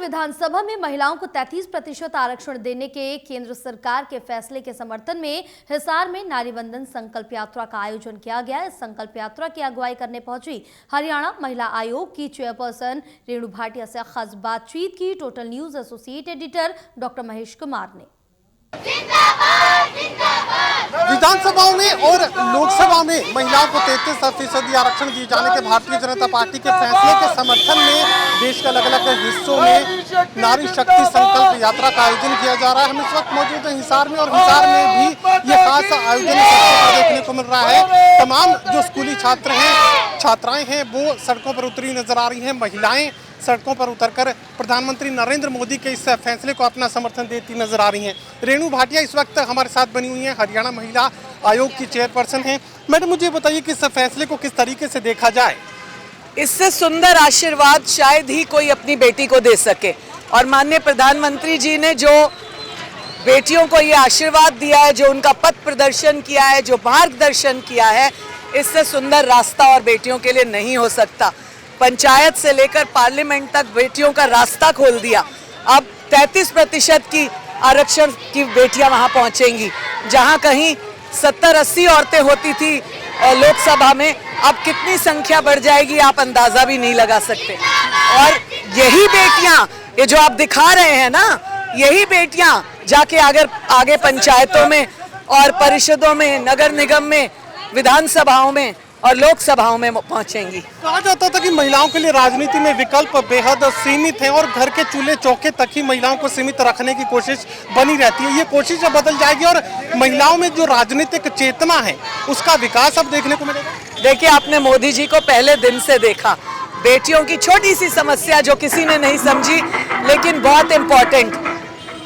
विधानसभा में महिलाओं को 33% आरक्षण देने के केंद्र सरकार के फैसले के समर्थन में हिसार में नारी वंदन संकल्प यात्रा का आयोजन किया गया। इस संकल्प यात्रा की अगुवाई करने पहुंची हरियाणा महिला आयोग की चेयरपर्सन रेणु भाटिया से खास बातचीत की total news associate editor doctor Mahesh Kumar ने। विधानसभाओं में और लोकसभा में महिलाओं को 33% आरक्षण दिए जाने के भारतीय जनता पार्टी के फैसले के समर्थन में देश के अलग अलग हिस्सों में नारी शक्ति संकल्प यात्रा का आयोजन किया जा रहा है। हम इस वक्त मौजूद हैं हिसार में और हिसार में भी ये खास आयोजन देखने को मिल रहा है। तमाम जो स्कूली छात्र हैं, छात्राएं हैं, वो सड़कों पर उतरी नजर आ रही हैं। महिलाएं सड़कों पर उतरकर प्रधानमंत्री नरेंद्र मोदी के इस फैसले को अपना समर्थन देती नजर आ रही हैं। रेणु भाटिया इस वक्त हमारे साथ बनी हुई हैं, हरियाणा महिला आयोग की चेयरपर्सन हैं। मैडम, मुझे बताइए कि इस फैसले को किस तरीके से देखा जाए? इससे सुंदर आशीर्वाद शायद ही कोई अपनी बेटी को दे सके, और माननीय प्रधानमंत्री जी ने जो बेटियों को ये आशीर्वाद दिया है, जो उनका पथ प्रदर्शन किया है, जो मार्गदर्शन किया है, इससे सुंदर रास्ता और बेटियों के लिए नहीं हो सकता। पंचायत से लेकर पार्लियामेंट तक बेटियों का रास्ता खोल दिया। अब 33% की आरक्षण की बेटियां वहां पहुंचेंगी, जहां कहीं 70-80 औरतें होती थी लोकसभा में, अब कितनी संख्या बढ़ जाएगी आप अंदाजा भी नहीं लगा सकते। और यही बेटियां, ये जो आप दिखा रहे हैं ना, यही बेटियां जाके आगे पंचायतों में और परिषदों में, नगर निगम में, विधानसभाओं में और लोकसभाओं में पहुंचेंगी। कहा जाता था कि महिलाओं के लिए राजनीति में विकल्प बेहद सीमित हैं और घर के चूल्हे चौके तक ही महिलाओं को सीमित रखने की कोशिश बनी रहती है। ये कोशिश अब बदल जाएगी और महिलाओं में जो राजनीतिक चेतना है उसका विकास अब देखने को मिलेगा। देखिए, आपने मोदी जी को पहले दिन से देखा, बेटियों की छोटी सी समस्या जो किसी ने नहीं समझी लेकिन बहुत इम्पोर्टेंट,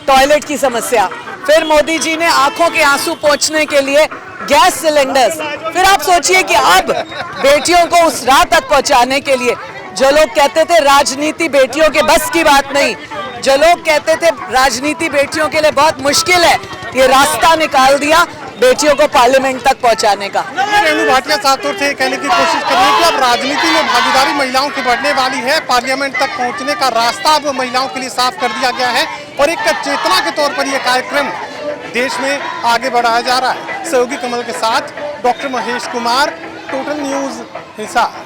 टॉयलेट की समस्या, फिर मोदी जी ने आंखों के आंसू पोंछने के लिए गैस सिलेंडर्स, फिर आप सोचिए कि अब बेटियों को उस राह तक पहुंचाने के लिए जो लोग कहते थे राजनीति बेटियों के बस की बात नहीं, जो लोग कहते थे राजनीति बेटियों के लिए बहुत मुश्किल है, ये रास्ता निकाल दिया बेटियों को पार्लियामेंट तक पहुंचाने का। रेणु भाटिया साथ से कहने की कोशिश कर रही है कि अब राजनीति में भागीदारी महिलाओं की बढ़ने वाली है। पार्लियामेंट तक पहुंचने का रास्ता अब महिलाओं के लिए साफ कर दिया गया है और एक चेतना के तौर पर यह कार्यक्रम देश में आगे बढ़ाया जा रहा है। सहयोगी कमल के साथ doctor Mahesh Kumar, total news Hisar.